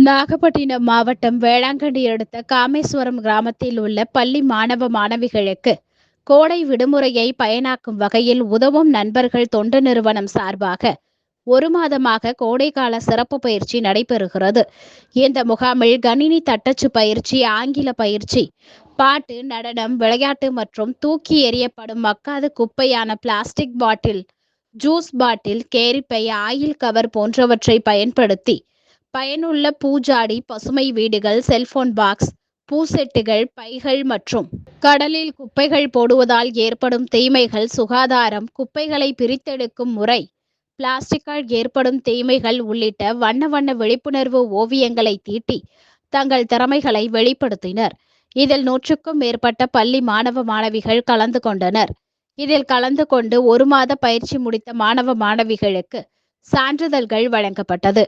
நாகப்பட்டினம் மாவட்டம் வேளாங்கண்ணி அடுத்த காமேஸ்வரம் கிராமத்தில் உள்ள பள்ளி மாணவ மாணவிகளுக்கு கோடை விடுமுறையை பயனாக்கும் வகையில் உதவும் நண்பர்கள் தொண்டு நிறுவனம் சார்பாக ஒரு மாதமாக கோடைக்கால சிறப்பு பயிற்சி நடைபெறுகிறது. இந்த முகாமில் கணினி தட்டச்சு பயிற்சி, ஆங்கில பயிற்சி, பாட்டு, நடனம், விளையாட்டு மற்றும் தூக்கி எறியப்படும் மக்காத குப்பையான பிளாஸ்டிக் பாட்டில், ஜூஸ் பாட்டில், கேரிப்பை, ஆயில் கவர் போன்றவற்றை பயன்படுத்தி பயனுள்ள பூஜாடி, பசுமை வீடுகள், செல்போன் பாக்ஸ், பூசெட்டுகள், பைகள் மற்றும் கடலில் குப்பைகள் போடுவதால் ஏற்படும் தீமைகள், சுகாதாரம், குப்பைகளை பிரித்தெடுக்கும் முறை, பிளாஸ்டிக்கால் ஏற்படும் தீமைகள் உள்ளிட்ட வண்ண வண்ண விழிப்புணர்வு ஓவியங்களை தீட்டி தங்கள் திறமைகளை வெளிப்படுத்தினர். இதில் 100க்கும் மேற்பட்ட பள்ளி மாணவ மாணவிகள் கலந்து கொண்டனர். இதில் கலந்து கொண்டு ஒரு மாத பயிற்சி முடித்த மாணவ மாணவிகளுக்கு சான்றிதழ்கள் வழங்கப்பட்டது.